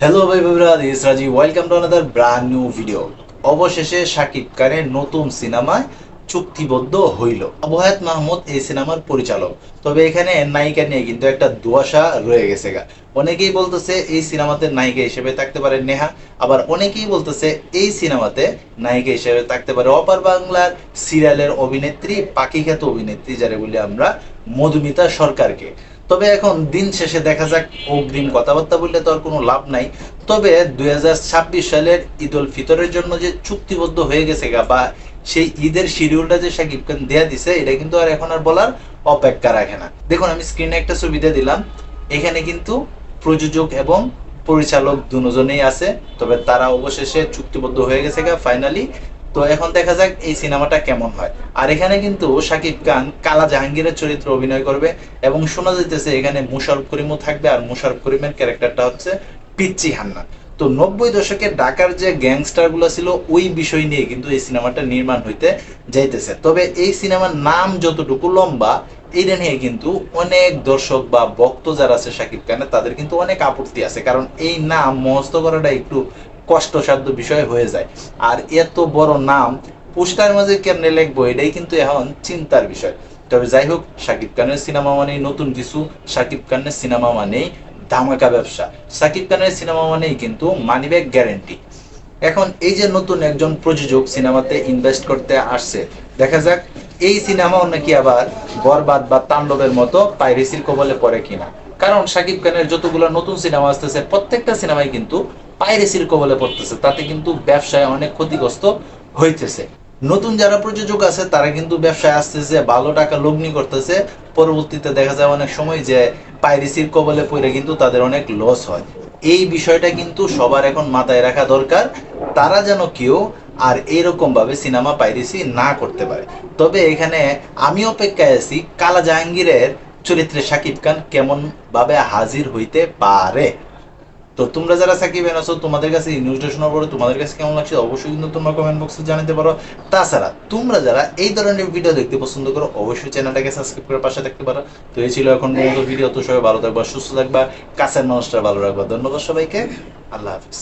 Hello ভাই বন্ধুরা, this Rajib, welcome to another brand new video. অবশেষে শাকিব খানের নতুন সিনেমায় চুক্তিবদ্ধ হইল। আবু হায়াত মাহমুদ এই সিনেমার পরিচালক। তবে এখানে নায়িকা নিয়ে কিন্তু একটা দুয়াশা রয়ে গেছে গা। অনেকেই বলতেছে এই সিনেমাতে নায়িকা হিসেবে থাকতে পারে নেহা, আবার অনেকেই বলতেছে এই সিনেমাতে নায়িকা হিসেবে থাকতে পারে অপার বাংলার সিরিয়ালের অভিনেত্রী, পাখিখ্যাত অভিনেত্রী যারা বলি আমরা মধুমিতা সরকারকে। তবে এখন দিন শেষে দেখা যাক, অগ্রিম কথাবার্তা বললে তো আর কোনো লাভ নাই। তবে 2026 সালের ঈদ উল ফিতরের জন্য যে চুক্তিবদ্ধ হয়ে গেছে গা, বা সেই ঈদের শিডিউলটা যে শাকিব খান দেয়া দিছে, এটা কিন্তু আর এখন আর বলার অপেক্ষা রাখে না। দেখুন, আমি স্ক্রিনে একটা ছবি দিয়ে দিলাম। এখানে কিন্তু প্রযোজক এবং পরিচালক দুজনেই আছে। তবে তারা অবশেষে চুক্তিবদ্ধ হয়ে গেছে গা ফাইনালি। তো এখন দেখা যাক এই সিনেমাটা কেমন হয়। আর এখানে কিন্তু শাকিব খান কালা জাহাঙ্গীরের চরিত্রে অভিনয় করবে, এবং শোনা যাইতেছে এখানে মুশারফ করিমও থাকবে। আর মুশারফ করিমের ক্যারেক্টারটা হচ্ছে পিচ্চি হান্না। তো 90 দশকে ঢাকার যে গ্যাংস্টার গুলো ছিল, ওই বিষয় নিয়ে কিন্তু এই সিনেমাটা নির্মাণ হইতে যাইতেছে। তবে এই সিনেমার নাম যতটুকু লম্বা, এইটা নিয়ে কিন্তু অনেক দর্শক বা ভক্ত যারা আছে শাকিব খানের, তাদের কিন্তু অনেক আপত্তি আছে। কারণ এই নাম মহস্ত করাটা একটু কষ্টসাধ্য বিষয় হয়ে যায়। আর এত বড় নাম পোস্টার মাঝে কেমনে লিখবো, এটাই কিন্তু এখন চিন্তার বিষয়। তবে যাই হোক, শাকিব খানের সিনেমা মানেই নতুন কিছু, শাকিব খানের সিনেমা মানেই ধামাকা ব্যবসা, শাকিব খানের সিনেমা মানেই কিন্তু মানিব্যাগ গ্যারেন্টি। এখন এই যে নতুন একজন প্রযোজক সিনেমাতে ইনভেস্ট করতে আসছে, দেখা যাক এই সিনেমাও নাকি আবার বরবাদ বা তাণ্ডবের মতো পাইরেসির কবলে পড়ে কিনা। কারণ শাকিব খানের যতগুলো নতুন সিনেমা আসতেছে, প্রত্যেকটা সিনেমাই কিন্তু পাইরেসির কবলে পড়তেছে, তাতে কিন্তু ব্যবসায় অনেক ক্ষতিগ্রস্ত হইতেছে। নতুন যারা প্রযোজক আছে তারা কিন্তু ব্যবসায় আসতেছে, ভালো টাকা লগ্নি করতেছে। পরবর্তীতে দেখা যায় অনেক সময় যে পাইরেসির কবলে পড়ে কিন্তু তাদের অনেক লস হয়। এই বিষয়টা কিন্তু সবার এখন মাথায় রাখা দরকার, তারা যেন কেউ আর এইরকম ভাবে সিনেমা পাইরেসি না করতে পারে। তবে এখানে আমি অপেক্ষায় আছি কালা জাহাঙ্গীরের চরিত্রে শাকিব খান কেমন ভাবে হাজির হইতে পারে। তো তোমরা যারা সাকিব ফ্যান আছো, তোমাদের কাছে এই নিউজটা শোনার পরে তোমাদের কাছে কেমন লাগছে অবশ্যই কিন্তু তোমরা কমেন্ট বক্সে জানাতে পারো। তাছাড়া তোমরা যারা এই ধরনের ভিডিও দেখতে পছন্দ করো, অবশ্যই চ্যানেলটাকে সাবস্ক্রাইব করে পাশে থাকতে পারো। তো এই ছিল এখন মূলত ভিডিও। তো সবাই ভালো থাকবা, সুস্থ থাকবা, কাছের মানুষটা ভালো রাখবা। ধন্যবাদ সবাইকে। আল্লাহ হাফিজ।